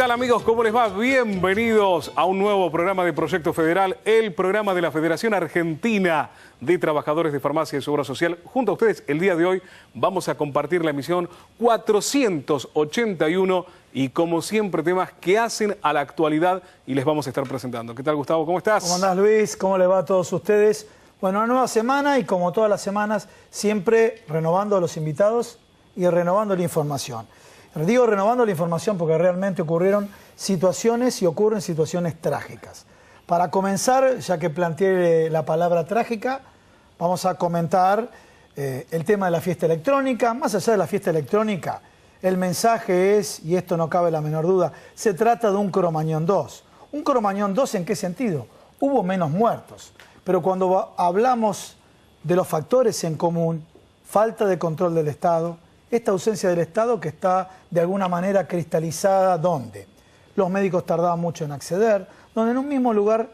tal, amigos? ¿Cómo les va? Bienvenidos a un nuevo programa de Proyecto Federal, el programa de la Federación Argentina de Trabajadores de Farmacia y Seguro Social. Junto a ustedes, el día de hoy vamos a compartir la emisión 481 y, como siempre, temas que hacen a la actualidad y les vamos a estar presentando. ¿Qué tal, Gustavo? ¿Cómo estás? ¿Cómo andás, Luis? ¿Cómo le va a todos ustedes? Bueno, una nueva semana y, como todas las semanas, siempre renovando a los invitados y renovando la información. Digo renovando la información porque realmente ocurrieron situaciones y ocurren situaciones trágicas. Para comenzar, ya que planteé la palabra trágica, vamos a comentar el tema de la fiesta electrónica. Más allá de la fiesta electrónica, el mensaje es, y esto no cabe la menor duda, se trata de un Cromañón 2. ¿Un Cromañón 2 en qué sentido? Hubo menos muertos, pero cuando hablamos de los factores en común, falta de control del Estado, esta ausencia del Estado que está de alguna manera cristalizada, ¿dónde? Los médicos tardaban mucho en acceder, donde en un mismo lugar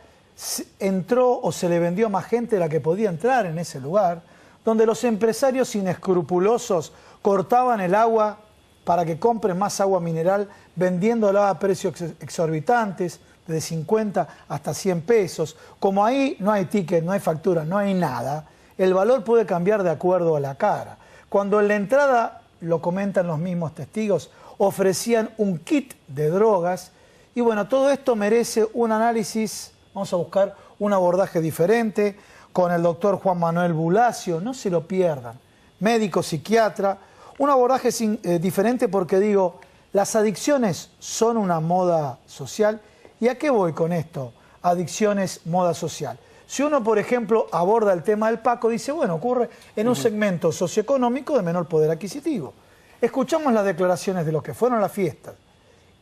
entró o se le vendió más gente de la que podía entrar en ese lugar, donde los empresarios inescrupulosos cortaban el agua para que compren más agua mineral, vendiéndola a precios exorbitantes, de 50 hasta 100 pesos. Como ahí no hay ticket, no hay factura, no hay nada, el valor puede cambiar de acuerdo a la cara. Cuando en la entrada, lo comentan los mismos testigos, ofrecían un kit de drogas. Y bueno, todo esto merece un análisis. Vamos a buscar un abordaje diferente con el doctor Juan Manuel Bulacio, no se lo pierdan, médico psiquiatra. Un abordaje diferente porque digo, las adicciones son una moda social. ¿Y a qué voy con esto? Adicciones, moda social. Si uno, por ejemplo, aborda el tema del Paco, dice, bueno, ocurre en un segmento socioeconómico de menor poder adquisitivo. Escuchamos las declaraciones de los que fueron a la fiesta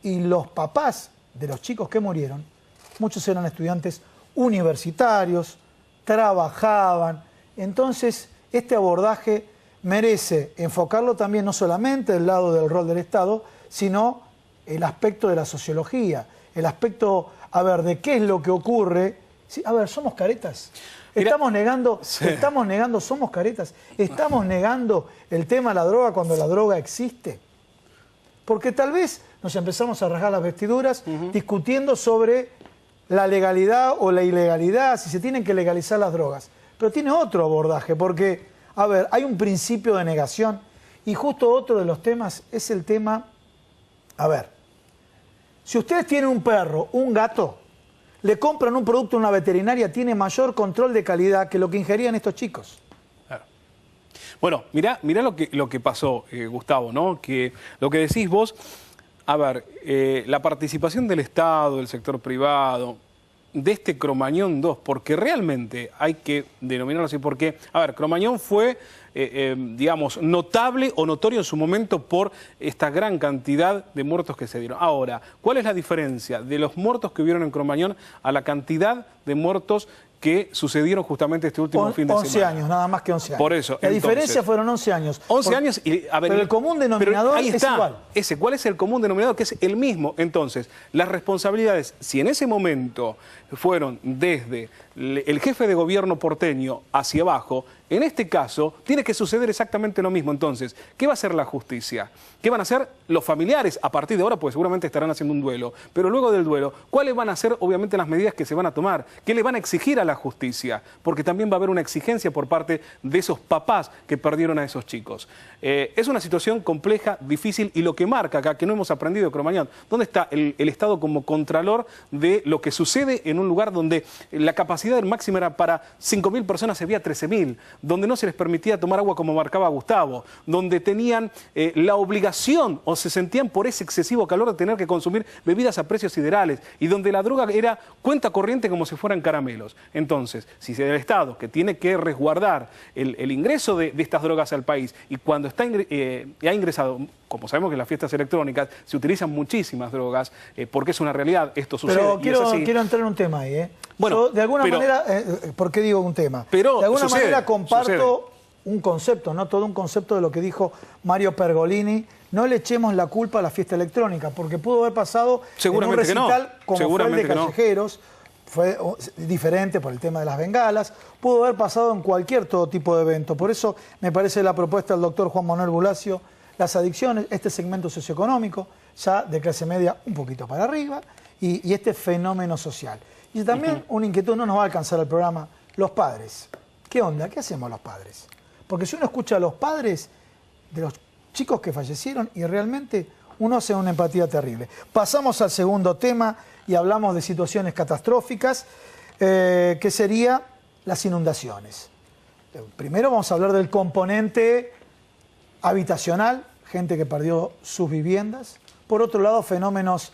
y los papás de los chicos que murieron. Muchos eran estudiantes universitarios, trabajaban. Entonces, este abordaje merece enfocarlo también no solamente del lado del rol del Estado, sino el aspecto de la sociología, el aspecto, a ver, de qué es lo que ocurre. Sí, a ver, somos caretas. Estamos negando, somos caretas. Estamos negando el tema de la droga cuando la droga existe. Porque tal vez nos empezamos a rasgar las vestiduras discutiendo sobre la legalidad o la ilegalidad, si se tienen que legalizar las drogas. Pero tiene otro abordaje, porque, a ver, hay un principio de negación y justo otro de los temas es el tema, a ver, si ustedes tienen un perro, un gato, le compran un producto a una veterinaria, tiene mayor control de calidad que lo que ingerían estos chicos. Claro. Bueno, mirá lo que pasó, Gustavo, ¿no? Que lo que decís vos, a ver, la participación del Estado, del sector privado, de este Cromañón 2, porque realmente hay que denominarlo así, porque, a ver, Cromañón fue, digamos, notable o notorio en su momento por esta gran cantidad de muertos que se dieron. Ahora, ¿cuál es la diferencia de los muertos que hubieron en Cromañón a la cantidad de muertos que sucedieron justamente este último fin de semana? 11 años, nada más que 11 años. Por eso. La diferencia fueron 11 años. 11 años y, a ver, pero el común denominador ahí está, es igual. ¿Cuál es el común denominador? Que es el mismo. Entonces, las responsabilidades, si en ese momento fueron desde el jefe de gobierno porteño hacia abajo, en este caso tiene que suceder exactamente lo mismo. Entonces, ¿qué va a hacer la justicia? ¿Qué van a hacer los familiares a partir de ahora? Pues seguramente estarán haciendo un duelo. Pero luego del duelo, ¿cuáles van a ser obviamente las medidas que se van a tomar? ¿Qué le van a exigir a la justicia? Porque también va a haber una exigencia por parte de esos papás que perdieron a esos chicos. Es una situación compleja, difícil, y lo que marca acá, que no hemos aprendido de Cromañón, ¿dónde está el Estado como contralor de lo que sucede en un lugar donde la capacidad máxima era para 5.000 personas, se había 13.000, donde no se les permitía tomar agua como marcaba Gustavo, donde tenían la obligación o se sentían por ese excesivo calor de tener que consumir bebidas a precios siderales y donde la droga era cuenta corriente como si fueran caramelos? Entonces, si es el Estado que tiene que resguardar el ingreso de estas drogas al país y cuando ha ingresado, como sabemos que en las fiestas electrónicas se utilizan muchísimas drogas, porque es una realidad, esto sucede. Pero quiero entrar en un tema ahí, ¿eh? Bueno, yo, de alguna manera, ¿por qué digo un tema? Pero de alguna manera comparto un concepto, no todo un concepto de lo que dijo Mario Pergolini. No le echemos la culpa a la fiesta electrónica, porque pudo haber pasado en un recital como fue el de Callejeros, fue diferente por el tema de las bengalas, pudo haber pasado en cualquier todo tipo de evento. Por eso me parece la propuesta del doctor Juan Manuel Bulacio, las adicciones, este segmento socioeconómico, ya de clase media un poquito para arriba, y este fenómeno social. Y también una inquietud, no nos va a alcanzar el programa, los padres. ¿Qué onda? ¿Qué hacemos los padres? Porque si uno escucha a los padres de los chicos que fallecieron y realmente uno hace una empatía terrible. Pasamos al segundo tema y hablamos de situaciones catastróficas, que sería las inundaciones. Primero vamos a hablar del componente habitacional, gente que perdió sus viviendas. Por otro lado, fenómenos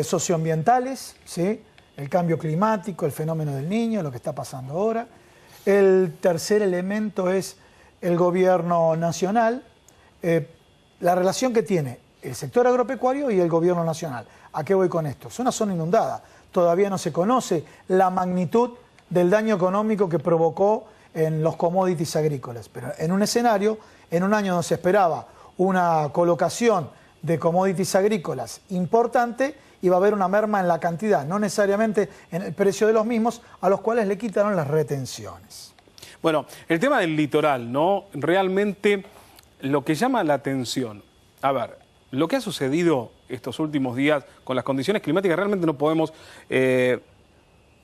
socioambientales, ¿sí? El cambio climático, el fenómeno del niño, lo que está pasando ahora. El tercer elemento es el gobierno nacional, la relación que tiene el sector agropecuario y el gobierno nacional. ¿A qué voy con esto? Es una zona inundada. Todavía no se conoce la magnitud del daño económico que provocó en los commodities agrícolas. Pero en un escenario, en un año donde se esperaba una colocación de commodities agrícolas importante, iba a haber una merma en la cantidad, no necesariamente en el precio de los mismos, a los cuales le quitaron las retenciones. Bueno, el tema del litoral, ¿no? Realmente lo que llama la atención, a ver, lo que ha sucedido estos últimos días con las condiciones climáticas, realmente no podemos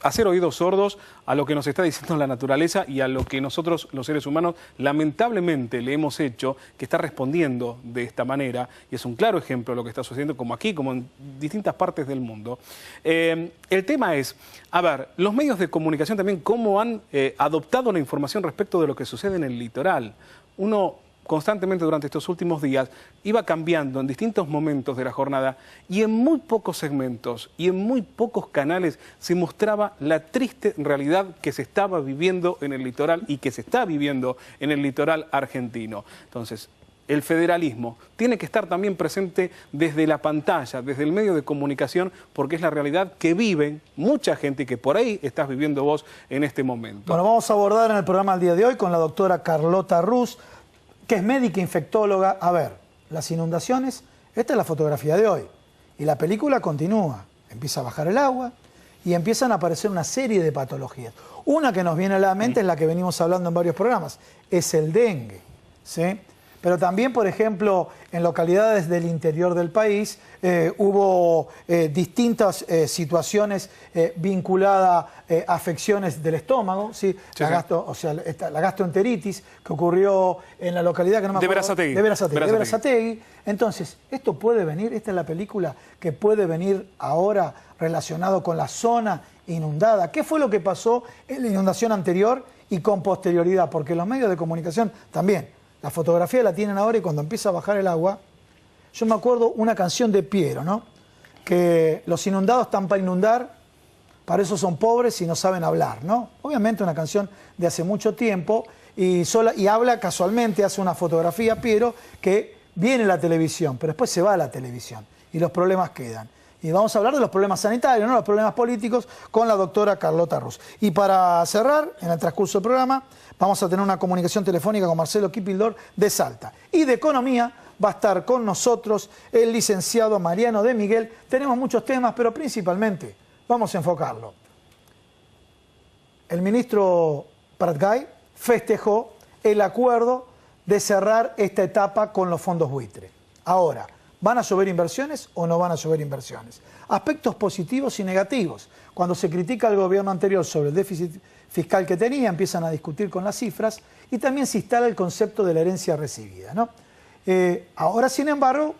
hacer oídos sordos a lo que nos está diciendo la naturaleza y a lo que nosotros, los seres humanos, lamentablemente le hemos hecho, que está respondiendo de esta manera, y es un claro ejemplo de lo que está sucediendo, como aquí, como en distintas partes del mundo. El tema es, a ver, los medios de comunicación también, cómo han adoptado la información respecto de lo que sucede en el litoral. Uno constantemente durante estos últimos días iba cambiando en distintos momentos de la jornada y en muy pocos segmentos y en muy pocos canales se mostraba la triste realidad que se estaba viviendo en el litoral y que se está viviendo en el litoral argentino. Entonces, el federalismo tiene que estar también presente desde la pantalla, desde el medio de comunicación, porque es la realidad que viven mucha gente y que por ahí estás viviendo vos en este momento. Bueno, vamos a abordar en el programa el día de hoy con la doctora Carlota Rus, que es médica infectóloga. A ver, las inundaciones, esta es la fotografía de hoy. Y la película continúa. Empieza a bajar el agua y empiezan a aparecer una serie de patologías. Una que nos viene a la mente es la que venimos hablando en varios programas, es el dengue, ¿sí? Pero también, por ejemplo, en localidades del interior del país hubo distintas situaciones vinculadas a afecciones del estómago, ¿sí? La gastroenteritis que ocurrió en la localidad que no me acuerdo. De Berazategui. Entonces, esto puede venir, esta es la película que puede venir ahora relacionado con la zona inundada. ¿Qué fue lo que pasó en la inundación anterior y con posterioridad? Porque los medios de comunicación también. La fotografía la tienen ahora y cuando empieza a bajar el agua, yo me acuerdo una canción de Piero, ¿no? Que los inundados están para inundar, para eso son pobres y no saben hablar, ¿no? Obviamente una canción de hace mucho tiempo y habla casualmente, hace una fotografía Piero que viene a la televisión, pero después se va a la televisión y los problemas quedan. Y vamos a hablar de los problemas sanitarios, ¿no? Los problemas políticos con la doctora Carlota Rus. Y para cerrar, en el transcurso del programa, vamos a tener una comunicación telefónica con Marcelo Kipildor de Salta. Y de economía va a estar con nosotros el licenciado Mariano de Miguel. Tenemos muchos temas, pero principalmente vamos a enfocarlo. El ministro Pratgay festejó el acuerdo de cerrar esta etapa con los fondos buitre. Ahora, ¿van a llover inversiones o no van a llover inversiones? Aspectos positivos y negativos. Cuando se critica al gobierno anterior sobre el déficit fiscal que tenía, empiezan a discutir con las cifras y también se instala el concepto de la herencia recibida, ¿no? Ahora, sin embargo,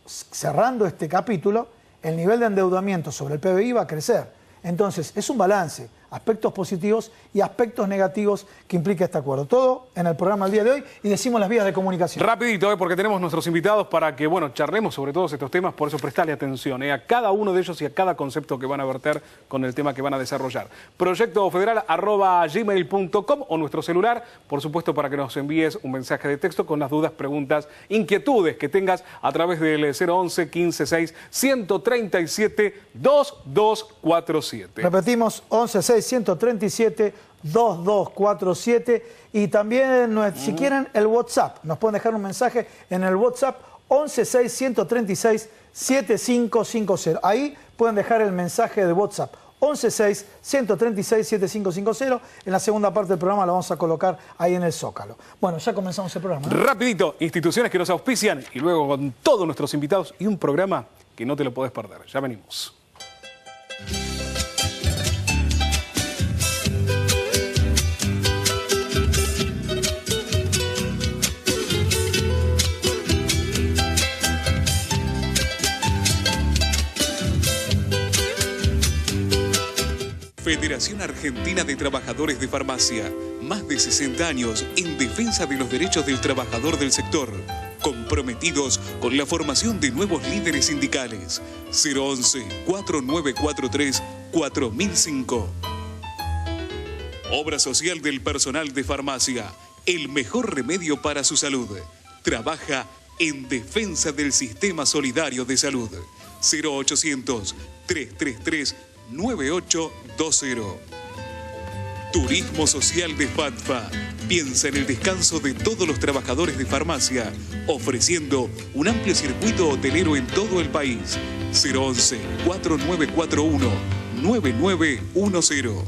cerrando este capítulo, el nivel de endeudamiento sobre el PBI va a crecer. Entonces, es un balance, aspectos positivos y aspectos negativos que implica este acuerdo. Todo en el programa del día de hoy y decimos las vías de comunicación. Rapidito, porque tenemos nuestros invitados para que, bueno, charlemos sobre todos estos temas, por eso prestale atención a cada uno de ellos y a cada concepto que van a verter con el tema que van a desarrollar. proyectofederal@gmail.com o nuestro celular, por supuesto, para que nos envíes un mensaje de texto con las dudas, preguntas, inquietudes que tengas a través del 011 156 137 2247. Repetimos, 116 137 2247 y también, si quieren, el WhatsApp. Nos pueden dejar un mensaje en el WhatsApp 116 136 7550. Ahí pueden dejar el mensaje de WhatsApp 116 136 7550. En la segunda parte del programa lo vamos a colocar ahí en el Zócalo. Bueno, ya comenzamos el programa, ¿no? Rapidito, instituciones que nos auspician y luego con todos nuestros invitados y un programa que no te lo podés perder. Ya venimos. Federación Argentina de Trabajadores de Farmacia. Más de 60 años en defensa de los derechos del trabajador del sector. Comprometidos con la formación de nuevos líderes sindicales. 011-4943-4005. Obra social del personal de farmacia. El mejor remedio para su salud. Trabaja en defensa del sistema solidario de salud. 0800-333-9820. Turismo Social de FATFA. Piensa en el descanso de todos los trabajadores de farmacia, ofreciendo un amplio circuito hotelero en todo el país. 011-4941-9910.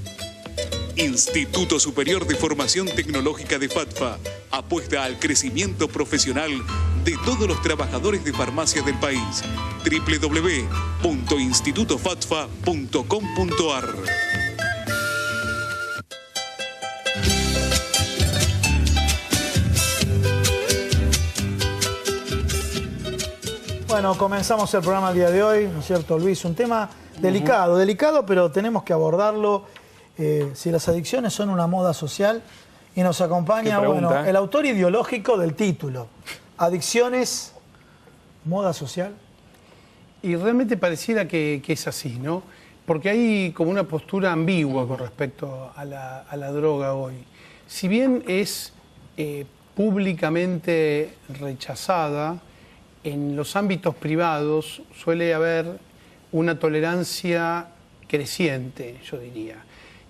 Instituto Superior de Formación Tecnológica de FATFA apuesta al crecimiento profesional de todos los trabajadores de farmacia del país. www.institutofatfa.com.ar. Bueno, comenzamos el programa el día de hoy, ¿no es cierto, Luis? Un tema delicado, pero tenemos que abordarlo. Si las adicciones son una moda social, y nos acompaña, bueno, el autor ideológico del título. Adicciones, moda social. Y realmente pareciera que es así, ¿no? Porque hay como una postura ambigua con respecto a la droga hoy. Si bien es públicamente rechazada, en los ámbitos privados suele haber una tolerancia creciente, yo diría.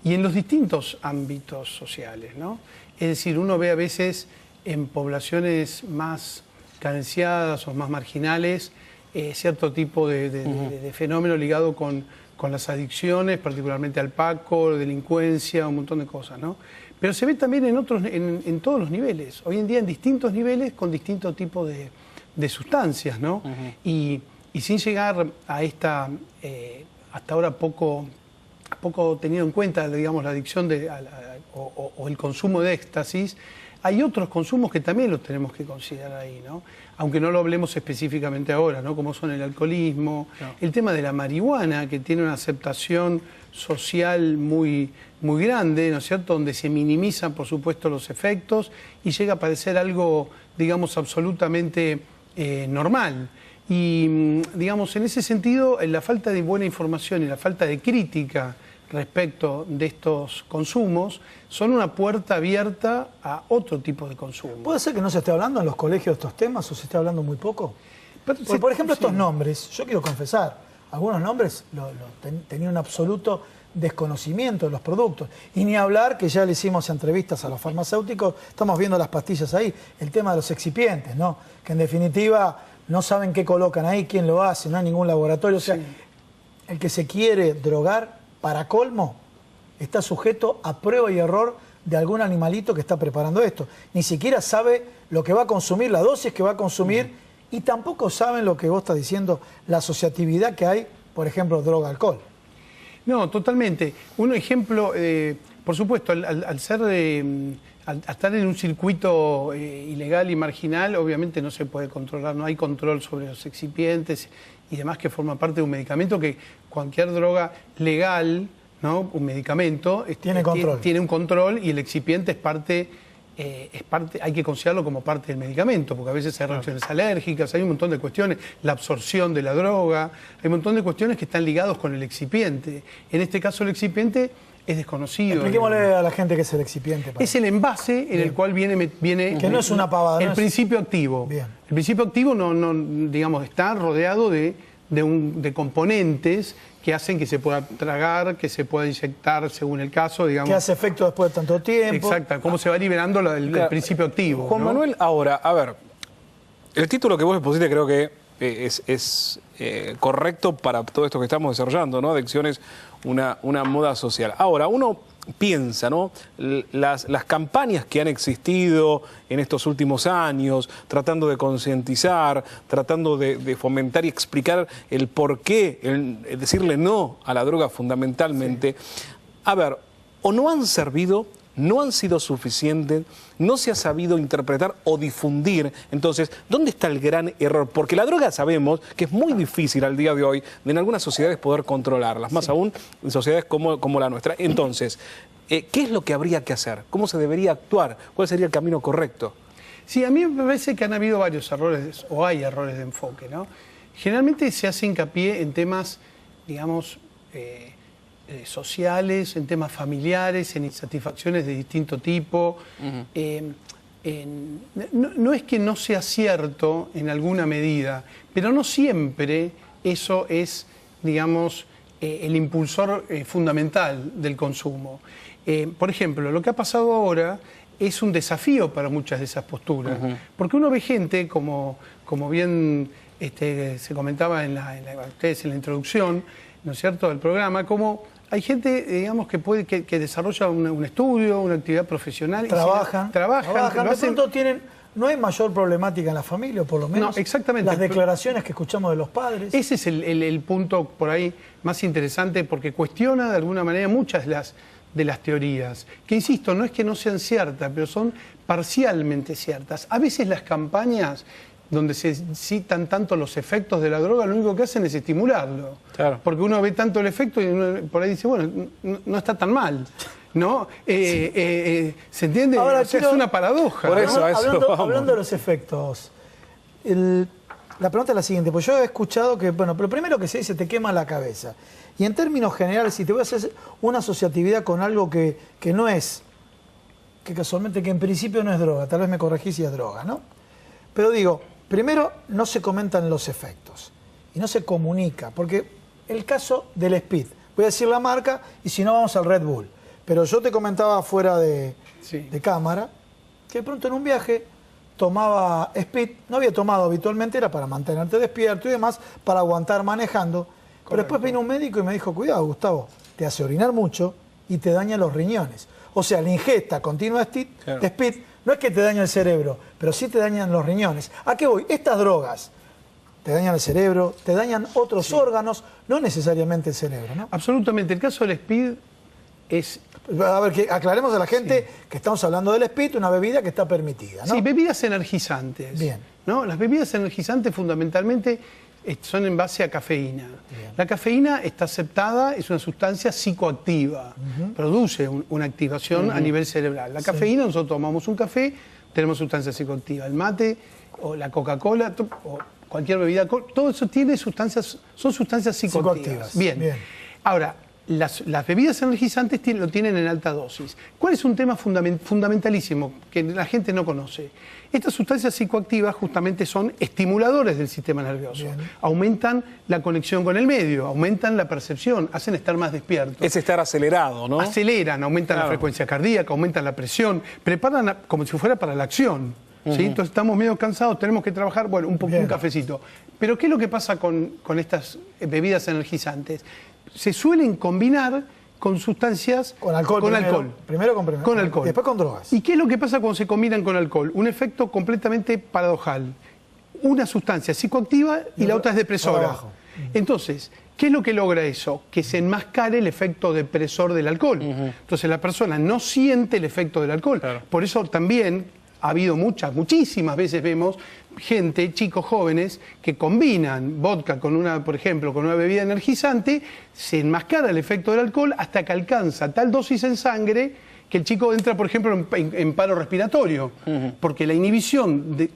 Y en los distintos ámbitos sociales, ¿no? Es decir, uno ve a veces en poblaciones más carenciadas o más marginales cierto tipo de fenómeno ligado con las adicciones, particularmente al paco, delincuencia, un montón de cosas, ¿no? Pero se ve también en todos los niveles, hoy en día en distintos niveles con distintos tipos de sustancias, ¿no? Y sin llegar a esta, hasta ahora poco tenido en cuenta, digamos, la adicción o el consumo de éxtasis, hay otros consumos que también los tenemos que considerar ahí, ¿no? Aunque no lo hablemos específicamente ahora, ¿no? Como son el alcoholismo, el tema de la marihuana, que tiene una aceptación social muy, muy grande, ¿no es cierto?, donde se minimizan, por supuesto, los efectos y llega a parecer algo, digamos, absolutamente normal. Y, digamos, en ese sentido, la falta de buena información y la falta de crítica respecto de estos consumos son una puerta abierta a otro tipo de consumo. ¿Puede ser que no se esté hablando en los colegios de estos temas o se esté hablando muy poco? Porque, por ejemplo, estos nombres, yo quiero confesar, algunos nombres tenían un absoluto desconocimiento de los productos. Y ni hablar que ya le hicimos entrevistas a los farmacéuticos, estamos viendo las pastillas ahí, el tema de los excipientes, ¿no? Que en definitiva no saben qué colocan ahí, quién lo hace, no hay ningún laboratorio. O sea, el que se quiere drogar, para colmo, está sujeto a prueba y error de algún animalito que está preparando esto. Ni siquiera sabe lo que va a consumir, la dosis que va a consumir, y tampoco saben lo que vos estás diciendo, la asociatividad que hay, por ejemplo, droga-alcohol. No, totalmente. Un ejemplo, por supuesto, al estar en un circuito ilegal y marginal, obviamente no se puede controlar, no hay control sobre los excipientes y demás, que forma parte de un medicamento que cualquier droga legal, ¿no? Un medicamento tiene control. Tiene un control y el excipiente es parte, hay que considerarlo como parte del medicamento, porque a veces hay reacciones alérgicas, hay un montón de cuestiones, la absorción de la droga, hay un montón de cuestiones que están ligados con el excipiente. En este caso el excipiente es desconocido. Expliquémosle a la gente qué es el excipiente. Es el envase en el cual viene que no es una pavada. El principio activo. Bien. El principio activo digamos, está rodeado de componentes que hacen que se pueda tragar, que se pueda inyectar según el caso, digamos. Que hace efecto después de tanto tiempo. Exacto, cómo se va liberando el principio activo. Juan Manuel, ahora, a ver, el título que vos expusiste creo que es correcto para todo esto que estamos desarrollando, ¿no? Adicciones, una moda social. Ahora, uno piensa, ¿no? Las campañas que han existido en estos últimos años, tratando de concientizar, tratando de fomentar y explicar el porqué, el decirle no a la droga fundamentalmente, a ver, o no han servido, no han sido suficientes, no se ha sabido interpretar o difundir. Entonces, ¿dónde está el gran error? Porque la droga sabemos que es muy difícil al día de hoy en algunas sociedades poder controlarlas, más aún en sociedades como la nuestra. Entonces, ¿qué es lo que habría que hacer? ¿Cómo se debería actuar? ¿Cuál sería el camino correcto? Sí, a mí me parece que han habido varios errores, o hay errores de enfoque, ¿no? Generalmente se hace hincapié en temas, digamos, sociales, en temas familiares, en insatisfacciones de distinto tipo. No es que no sea cierto en alguna medida, pero no siempre eso es, digamos, el impulsor fundamental del consumo. Por ejemplo, lo que ha pasado ahora es un desafío para muchas de esas posturas, porque uno ve gente, como bien se comentaba en la introducción, ¿no es cierto?, del programa, como hay gente, digamos, que desarrolla un estudio, una actividad profesional. Trabajan. De pronto no hay mayor problemática en la familia, o por lo menos no, exactamente. Las declaraciones que escuchamos de los padres. Ese es el punto por ahí más interesante, porque cuestiona de alguna manera muchas de las teorías, que insisto, no es que no sean ciertas, pero son parcialmente ciertas. A veces las campañas donde se citan tanto los efectos de la droga, lo único que hacen es estimularlo. Claro. Porque uno ve tanto el efecto y uno por ahí dice, bueno, no está tan mal, ¿no? ¿Se entiende? Ahora, es una paradoja. Por eso, ¿no? Hablando de los efectos, la pregunta es la siguiente, pues yo he escuchado que, bueno, pero primero que se dice te quema la cabeza. Y en términos generales, si te voy a hacer una asociatividad con algo que no es, que casualmente, que en principio no es droga, tal vez me corregís si es droga, ¿no? Pero digo, primero, no se comentan los efectos y no se comunica, porque el caso del Speed, voy a decir la marca y si no vamos al Red Bull, pero yo te comentaba fuera de cámara que de pronto en un viaje tomaba Speed, no había tomado habitualmente, era para mantenerte despierto y demás, para aguantar manejando, pero después vino un médico y me dijo, cuidado Gustavo, te hace orinar mucho y te daña los riñones. O sea, la ingesta continua de Speed no es que te daña el cerebro, pero sí te dañan los riñones. ¿A qué voy? Estas drogas te dañan el cerebro, te dañan otros órganos, no necesariamente el cerebro, ¿no? Absolutamente. El caso del Speed es... A ver, que aclaremos a la gente que estamos hablando del Speed, una bebida que está permitida, ¿no? Sí, bebidas energizantes. Bien. ¿No? Las bebidas energizantes fundamentalmente son en base a cafeína. Bien. La cafeína está aceptada, es una sustancia psicoactiva, produce una activación a nivel cerebral. La cafeína, nosotros tomamos un café, tenemos sustancia psicoactiva. El mate o la Coca-Cola o cualquier bebida, todo eso tiene son sustancias psicoactivas. Bien. Ahora, las bebidas energizantes lo tienen en alta dosis. ¿Cuál es un tema fundamentalísimo que la gente no conoce? Estas sustancias psicoactivas justamente son estimuladores del sistema nervioso. Bien. Aumentan la conexión con el medio, aumentan la percepción, hacen estar más despiertos. Es estar acelerado, ¿no? Aceleran, aumentan la frecuencia cardíaca, aumentan la presión, preparan como si fuera para la acción. ¿Sí? Entonces estamos medio cansados, tenemos que trabajar, bueno, un cafecito. Pero ¿qué es lo que pasa con estas bebidas energizantes? Se suelen combinar con sustancias... Con alcohol. Primero con alcohol. Después con drogas. ¿Y qué es lo que pasa cuando se combinan con alcohol? Un efecto completamente paradojal. Una sustancia psicoactiva y la otra es depresora. Entonces, ¿qué es lo que logra eso? Que se enmascare el efecto depresor del alcohol. Entonces la persona no siente el efecto del alcohol. Claro. Por eso también ha habido muchísimas veces vemos gente, chicos jóvenes, que combinan vodka por ejemplo, con una bebida energizante, se enmascara el efecto del alcohol hasta que alcanza tal dosis en sangre que el chico entra, por ejemplo, en paro respiratorio, porque la inhibición de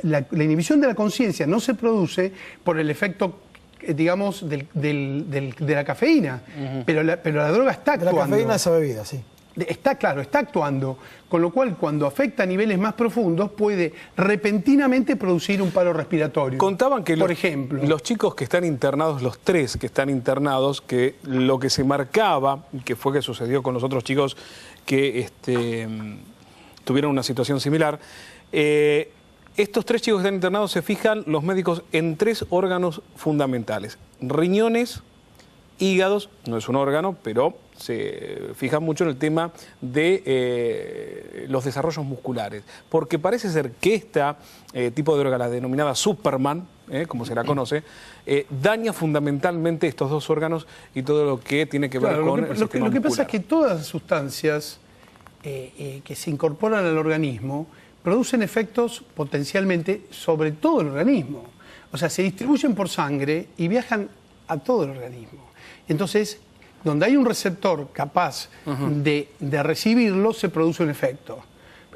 la conciencia no se produce por el efecto, digamos, de la cafeína, pero la droga está actuando. De la cafeína esa bebida, sí. Está actuando, con lo cual cuando afecta a niveles más profundos puede repentinamente producir un paro respiratorio. Contaban que por ejemplo, los chicos que están internados, los 3 que están internados, que lo que se marcaba, que fue que sucedió con los otros chicos que tuvieron una situación similar, estos 3 chicos que están internados se fijan los médicos en 3 órganos fundamentales: riñones, hígados, no es un órgano, pero se fija mucho en el tema de los desarrollos musculares, porque parece ser que este tipo de droga, la denominada Superman, como se la conoce, daña fundamentalmente estos dos órganos y todo lo que tiene que ver con el sistema Lo que muscular. pasa es que todas las sustancias que se incorporan al organismo producen efectos potencialmente sobre todo el organismo. O sea, se distribuyen por sangre y viajan a todo el organismo. Entonces, donde hay un receptor capaz de recibirlo, se produce un efecto.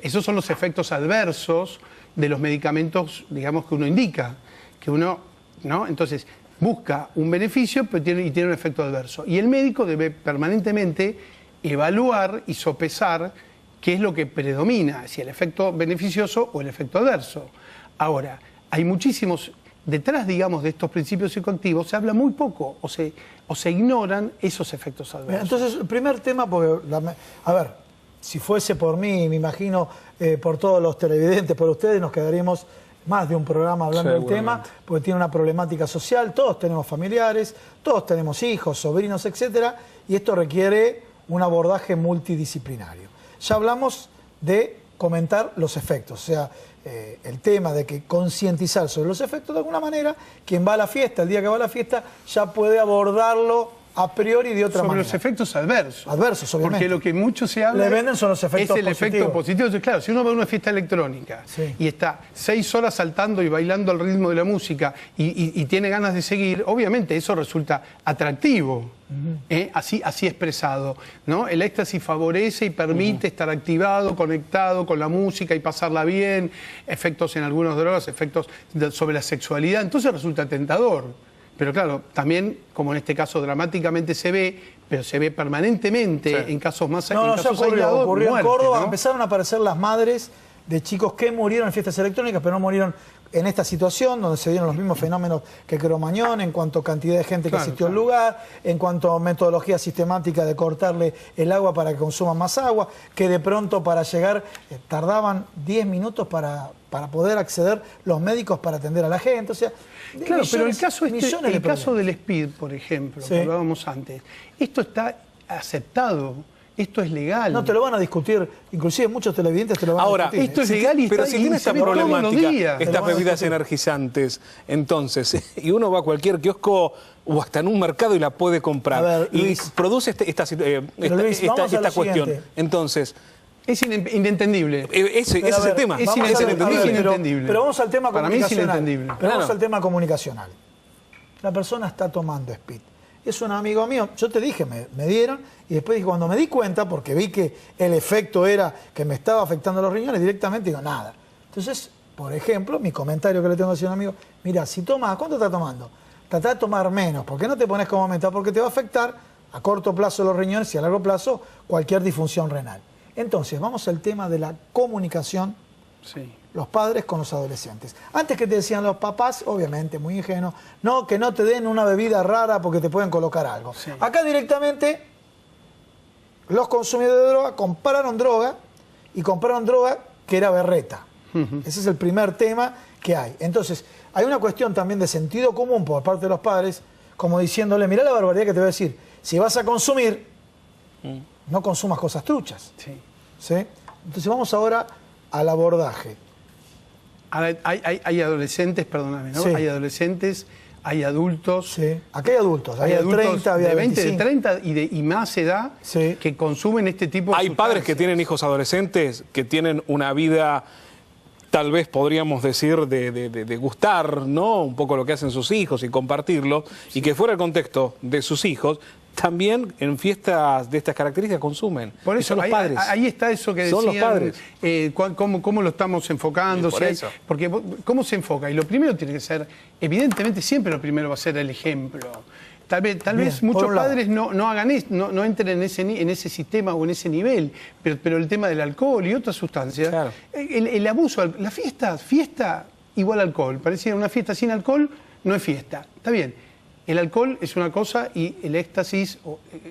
Esos son los efectos adversos de los medicamentos, digamos, que uno indica, que uno, ¿no? Entonces, busca un beneficio pero tiene un efecto adverso. Y el médico debe permanentemente evaluar y sopesar qué es lo que predomina, si el efecto beneficioso o el efecto adverso. Ahora, hay muchísimos... Detrás, digamos, de estos principios psicoactivos se habla muy poco o se ignoran esos efectos adversos. Entonces, el primer tema, porque, a ver, si fuese por mí, me imagino por todos los televidentes, por ustedes, nos quedaríamos más de un programa hablando del tema, porque tiene una problemática social, todos tenemos familiares, todos tenemos hijos, sobrinos, etcétera, y esto requiere un abordaje multidisciplinario. Ya hablamos de comentar los efectos, o sea, el tema de que concientizar sobre los efectos de alguna manera, quien va a la fiesta, el día que va a la fiesta, ya puede abordarlo a priori de otra manera. Sobre los efectos adversos. Adversos, obviamente. Porque lo que mucho se habla le venden son los efectos es el efecto positivo. Entonces, claro, si uno va a una fiesta electrónica y está 6 horas saltando y bailando al ritmo de la música y tiene ganas de seguir, obviamente eso resulta atractivo. Así expresado, ¿no? El éxtasis favorece y permite estar activado, conectado con la música y pasarla bien, efectos en algunas drogas, efectos sobre la sexualidad, entonces resulta tentador. Pero claro, también, como en este caso dramáticamente se ve, pero se ve permanentemente en casos más aislados, ocurrió muerte, en Córdoba, ¿no? empezaron a aparecer las madres de chicos que murieron en fiestas electrónicas, pero no murieron en esta situación, donde se dieron los mismos fenómenos que Cromañón, en cuanto a cantidad de gente que asistió al lugar, en cuanto a metodología sistemática de cortarle el agua para que consuman más agua, que de pronto para llegar tardaban 10 minutos para poder acceder los médicos para atender a la gente. O sea, claro, millones, pero el caso del problemas. SPID, por ejemplo, que hablábamos antes, esto está aceptado. Esto es legal. No te lo van a discutir, inclusive muchos televidentes te lo van Ahora, a discutir. esto es legal y pero está, si tiene esta problemática, estas Te lo bebidas energizantes, entonces, y uno va a cualquier kiosco o hasta en un mercado y la puede comprar, A ver, y Luis, produce esta cuestión. siguiente. Entonces, es inentendible. ese es el tema. Es inentendible. Pero vamos al tema Para mí es comunicacional. inentendible. Pero vamos al tema comunicacional. La persona está tomando speed. Es un amigo mío, yo te dije, me dieron, y después cuando me di cuenta, porque vi que el efecto era que me estaba afectando los riñones, directamente digo, nada. Entonces, por ejemplo, mi comentario que le tengo que decir a un amigo, mira, si tomas, ¿cuánto estás tomando? Trata de tomar menos, ¿por qué no te pones como meta? Porque te va a afectar a corto plazo los riñones y a largo plazo cualquier disfunción renal. Entonces, vamos al tema de la comunicación. Sí. Los padres con los adolescentes. Antes que te decían los papás, obviamente, muy ingenuo, no, que no te den una bebida rara porque te pueden colocar algo. Sí. Acá directamente los consumidores de droga compraron droga y compraron droga que era berreta. Ese es el primer tema que hay. Entonces, hay una cuestión también de sentido común por parte de los padres, como diciéndole, mirá la barbaridad que te voy a decir, si vas a consumir, no consumas cosas truchas. Sí. ¿Sí? Entonces vamos ahora al abordaje. Ahora, hay adolescentes, perdóname, ¿no? Sí. Hay adolescentes, hay adultos. Sí. Aquí hay adultos, Hay había de adultos 30, había de 20, 25. de 30 y más edad Sí. que consumen este tipo de hay padres que sustancias. tienen hijos adolescentes que tienen una vida, tal vez podríamos decir, de gustar, ¿no? Un poco lo que hacen sus hijos y compartirlo, y que fuera el contexto de sus hijos, también en fiestas de estas características consumen. Por Y eso son los padres. ahí está eso que decían, Son los padres. cómo lo estamos enfocando. Y por eso. Porque cómo se enfoca. Y lo primero tiene que ser, evidentemente siempre lo primero va a ser el ejemplo. Tal vez muchos por un lado. padres no hagan no entren en ese sistema o en ese nivel, pero el tema del alcohol y otras sustancias, Claro. el abuso, la fiesta igual alcohol. Parecía una fiesta sin alcohol, no es fiesta. Está bien. El alcohol es una cosa y el éxtasis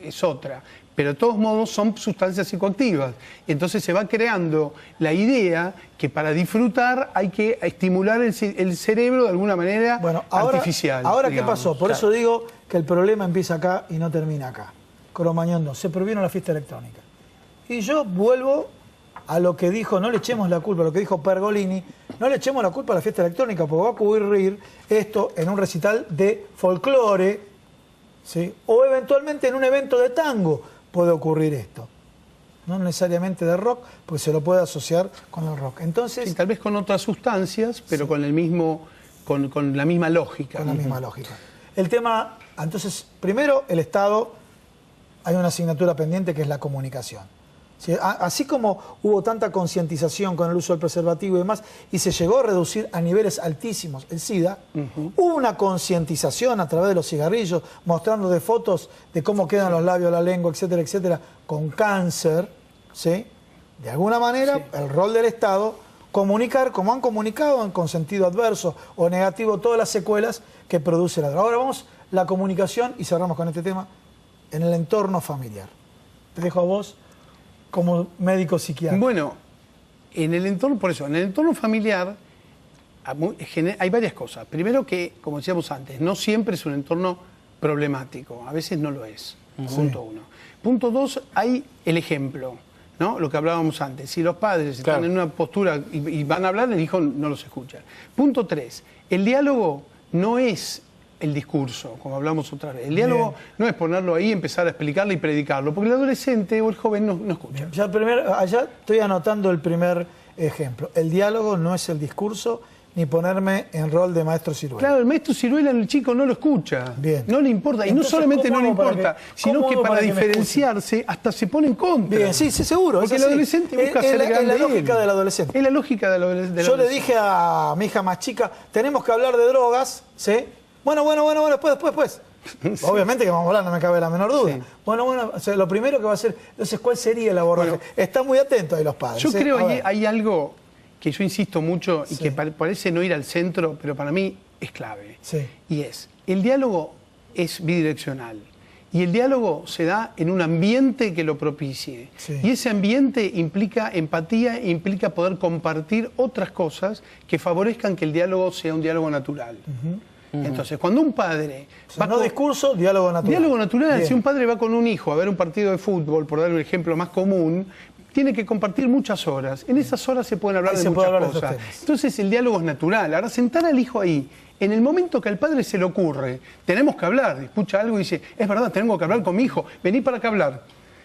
es otra, pero de todos modos son sustancias psicoactivas. Entonces se va creando la idea que para disfrutar hay que estimular el cerebro de alguna manera artificial. Ahora, ¿qué digamos. pasó? Por eso digo que el problema empieza acá y no termina acá. Cromañón 2, se prohibieron la fiesta electrónica. Y yo vuelvo a lo que dijo, no le echemos la culpa, a lo que dijo Pergolini, no le echemos la culpa a la fiesta electrónica, porque va a ocurrir esto en un recital de folclore, ¿sí? O eventualmente en un evento de tango puede ocurrir esto. No necesariamente de rock, porque se lo puede asociar con el rock. Entonces, sí, tal vez con otras sustancias, pero con el mismo, con la misma lógica. Con la misma lógica. El tema, entonces, primero, el Estado, hay una asignatura pendiente que es la comunicación. ¿Sí? Así como hubo tanta concientización con el uso del preservativo y demás, y se llegó a reducir a niveles altísimos el SIDA, hubo una concientización a través de los cigarrillos, mostrando de fotos de cómo quedan los labios, la lengua, etcétera, etcétera, con cáncer, ¿sí? De alguna manera, el rol del Estado, comunicar, como han comunicado, con sentido adverso o negativo, todas las secuelas que produce la droga. Ahora vamos, la comunicación, y cerramos con este tema, en el entorno familiar. Te dejo a vos como médico psiquiatra. Bueno, en el entorno, por eso, en el entorno familiar hay varias cosas. Primero que, como decíamos antes, no siempre es un entorno problemático, a veces no lo es. Punto uno. Punto dos, hay el ejemplo, ¿no? Lo que hablábamos antes. Si los padres están en una postura y van a hablar, el hijo no los escucha. Punto tres, el diálogo no es el discurso, como hablamos otra vez. El diálogo no es ponerlo ahí, empezar a explicarlo y predicarlo, porque el adolescente o el joven no escucha. Ya allá estoy anotando el primer ejemplo. El diálogo no es el discurso, ni ponerme en rol de maestro ciruela. Claro, el maestro ciruela, el chico no lo escucha. Bien. No le importa. Y entonces, no solamente no le importa, sino que para diferenciarse hasta se pone en contra. Bien, sí, seguro. Porque el adolescente busca ser grande. Es la lógica del adolescente. Es la lógica del adolescente. Yo le dije a mi hija más chica, tenemos que hablar de drogas, ¿sí? Bueno, después. Sí. Obviamente que vamos a hablar, no me cabe la menor duda. Sí. Bueno, o sea, lo primero que va a hacer, entonces, ¿cuál sería el abordaje? Bueno, está muy atento ahí los padres. Yo creo que hay algo que yo insisto mucho y que parece no ir al centro, pero para mí es clave. Sí. Y el diálogo es bidireccional. Y el diálogo se da en un ambiente que lo propicie. Sí. Y ese ambiente implica empatía, implica poder compartir otras cosas que favorezcan que el diálogo sea un diálogo natural. Entonces, cuando un padre... no discurso, diálogo natural. Diálogo natural. Bien. Si un padre va con un hijo a ver un partido de fútbol, por dar un ejemplo más común, tiene que compartir muchas horas. En esas horas se pueden hablar de muchas cosas. Entonces, el diálogo es natural. Ahora, sentar al hijo ahí, en el momento que al padre se le ocurre, tenemos que hablar, escucha algo y dice, es verdad, tengo que hablar con mi hijo, vení para acá a hablar.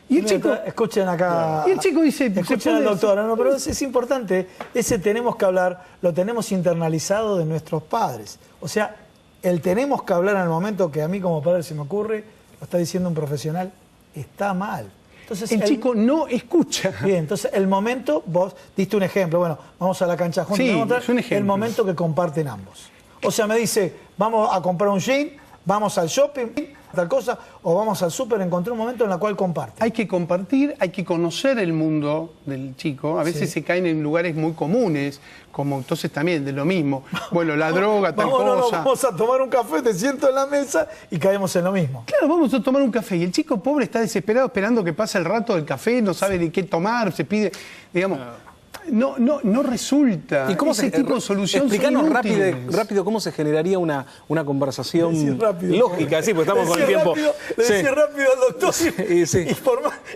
Y el chico... Escuchen acá... Y el chico dice... Escuchen al doctor, no, pero es importante, ese tenemos que hablar, lo tenemos internalizado de nuestros padres. O sea, el tenemos que hablar en el momento que a mí como padre se me ocurre, lo está diciendo un profesional, está mal. Entonces, el chico no escucha. Bien, entonces el momento, vos diste un ejemplo, bueno, vamos a la cancha juntos, sí, es un ejemplo. El momento que comparten ambos. O sea, me dice, vamos a comprar un jean, vamos al shopping, tal cosa, o vamos al súper, encontré un momento en el cual comparten. Hay que compartir, hay que conocer el mundo del chico. A veces se caen en lugares muy comunes, como entonces también de lo mismo. Bueno, la droga, tal cosa. No, vamos a tomar un café, te siento en la mesa y caemos en lo mismo. Claro, vamos a tomar un café. Y el chico pobre está desesperado esperando que pase el rato del café, no sabe de qué tomar, se pide, digamos... No resulta. ¿Y cómo ese tipo de solución? Explícanos rápido cómo se generaría una conversación lógica, sí, porque estamos con el tiempo. Le decía rápido al doctor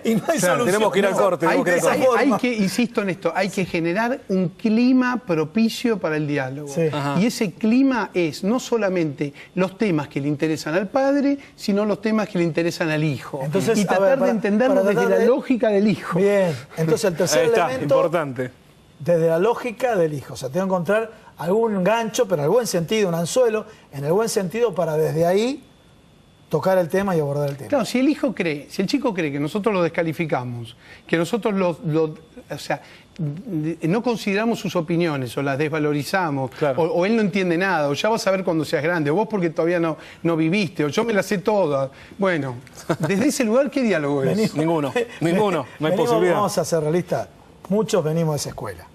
y no hay solución. Tenemos que ir al corte. Hay que, insisto en esto, hay que generar un clima propicio para el diálogo. Sí. Y ese clima es no solamente los temas que le interesan al padre, sino los temas que le interesan al hijo. Entonces, y tratar de entenderlo desde la lógica del hijo. Bien, entonces el tercer elemento... Importante. Desde la lógica del hijo. O sea, tengo que encontrar algún gancho, pero en el buen sentido, un anzuelo, en el buen sentido para desde ahí tocar el tema y abordar el tema. Claro, si el chico cree que nosotros lo descalificamos, que nosotros o sea, no consideramos sus opiniones o las desvalorizamos, claro. o él no entiende nada, o ya vas a ver cuando seas grande, o vos porque todavía no viviste, o yo me las sé todas. Bueno, desde ese lugar, ¿qué diálogo es? Ninguno, no hay posibilidad. Vamos a ser realistas. Muchos venimos de esa escuela.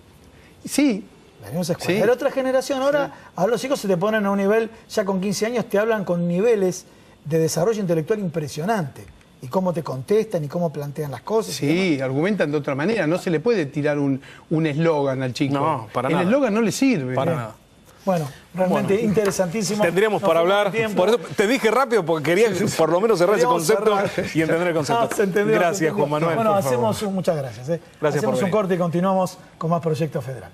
Sí. Venimos de esa escuela. Pero otra generación, ahora los hijos se te ponen a un nivel, ya con 15 años te hablan con niveles de desarrollo intelectual impresionante. Y cómo te contestan y cómo plantean las cosas. Sí, argumentan de otra manera. No se le puede tirar un eslogan al chico. No, para nada. El eslogan no le sirve. Para nada. Bueno, realmente interesantísimo. Tendríamos para hablar. Por eso te dije rápido porque quería por lo menos cerrar ese concepto y entender el concepto. No, se entendió, gracias, se entendió. Juan Manuel. Bueno, muchas gracias. Gracias Hacemos por un venir. corte y continuamos con más Proyecto Federal.